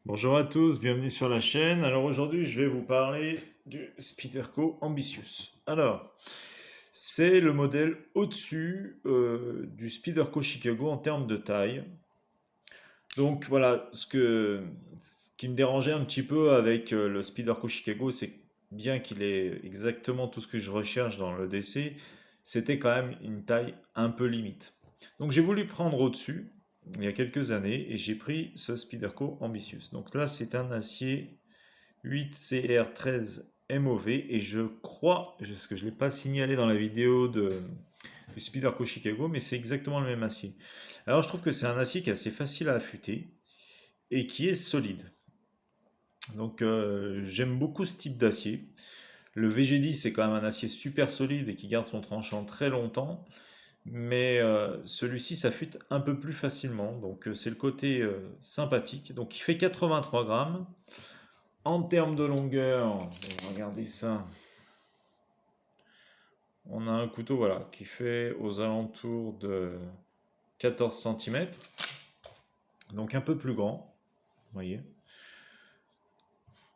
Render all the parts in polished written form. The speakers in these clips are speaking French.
Bonjour à tous, bienvenue sur la chaîne. Alors aujourd'hui, je vais vous parler du Spyderco Ambitious. Alors, c'est le modèle au-dessus du Spyderco Chicago en termes de taille. Donc voilà, ce qui me dérangeait un petit peu avec le Spyderco Chicago, c'est bien qu'il ait exactement tout ce que je recherche dans le DC, c'était quand même une taille un peu limite. Donc j'ai voulu prendre au-dessus il y a quelques années et j'ai pris ce Spyderco Ambitious. Donc là, c'est un acier 8CR13 MOV et je crois, parce que je ne l'ai pas signalé dans la vidéo du Spyderco Chicago, mais c'est exactement le même acier. Alors je trouve que c'est un acier qui est assez facile à affûter et qui est solide. Donc j'aime beaucoup ce type d'acier. Le VG10 c'est quand même un acier super solide et qui garde son tranchant très longtemps. Mais celui-ci s'affûte un peu plus facilement. Donc c'est le côté sympathique. Donc il fait 83 grammes. En termes de longueur, on va regarder ça. On a un couteau voilà, qui fait aux alentours de 14 cm. Donc un peu plus grand. Vous voyez.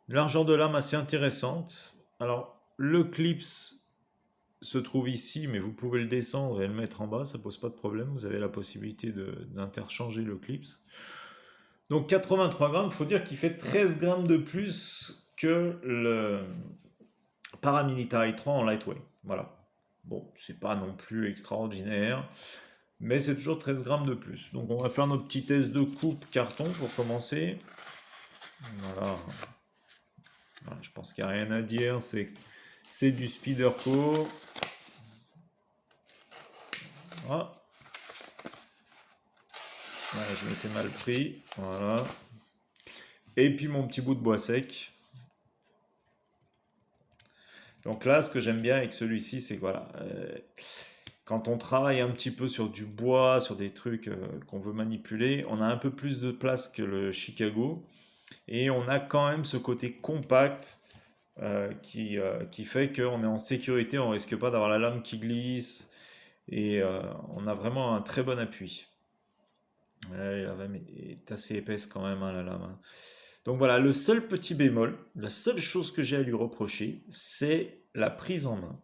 Largeur de lame assez intéressante. Alors le clips se trouve ici, mais vous pouvez le descendre et le mettre en bas, ça pose pas de problème. Vous avez la possibilité d'interchanger le clips. Donc 83 grammes, il faut dire qu'il fait 13 grammes de plus que le Paramilitary 3 en lightweight. Voilà. Bon, c'est pas non plus extraordinaire, mais c'est toujours 13 grammes de plus. Donc on va faire notre petit test de coupe carton pour commencer. Voilà. Voilà, je pense qu'il n'y a rien à dire, c'est du Spyderco. Ah. Ouais, je m'étais mal pris. Voilà. Et puis mon petit bout de bois sec. Donc là, ce que j'aime bien avec celui-ci, c'est que voilà, quand on travaille un petit peu sur du bois, sur des trucs qu'on veut manipuler, on a un peu plus de place que le Chicago. Et on a quand même ce côté compact qui fait qu'on est en sécurité, on risque pas d'avoir la lame qui glisse. Et on a vraiment un très bon appui. Ouais, la lame est assez épaisse quand même, hein, la lame, hein. Donc voilà, le seul petit bémol, la seule chose que j'ai à lui reprocher, c'est la prise en main,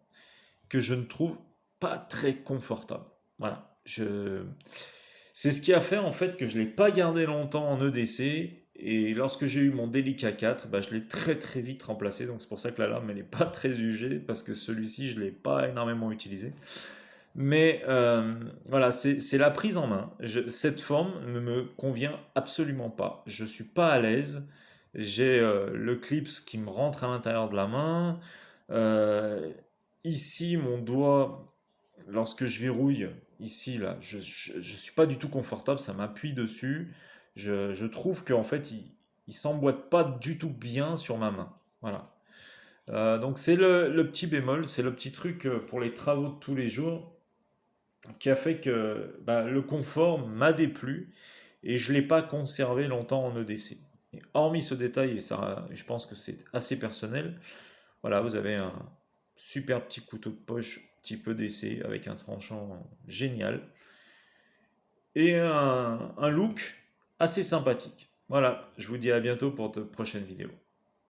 que je ne trouve pas très confortable. Voilà, c'est ce qui a fait en fait que je ne l'ai pas gardé longtemps en EDC, et lorsque j'ai eu mon Delica 4, bah, je l'ai très très vite remplacé, donc c'est pour ça que la lame elle n'est pas très usée, parce que celui-ci je ne l'ai pas énormément utilisé. Mais voilà, c'est la prise en main. Cette forme ne me convient absolument pas. Je suis pas à l'aise. J'ai le clips qui me rentre à l'intérieur de la main. Euh, Ici, mon doigt, lorsque je verrouille, ici, là, je suis pas du tout confortable. Ça m'appuie dessus. Je trouve qu'en fait, il s'emboîte pas du tout bien sur ma main. Voilà. Donc c'est le petit bémol, c'est le petit truc pour les travaux de tous les jours qui a fait que bah, le confort m'a déplu et je ne l'ai pas conservé longtemps en EDC. Et hormis ce détail, et ça, je pense que c'est assez personnel, voilà, vous avez un super petit couteau de poche type EDC avec un tranchant génial et un look assez sympathique. Voilà, je vous dis à bientôt pour de prochaines vidéos.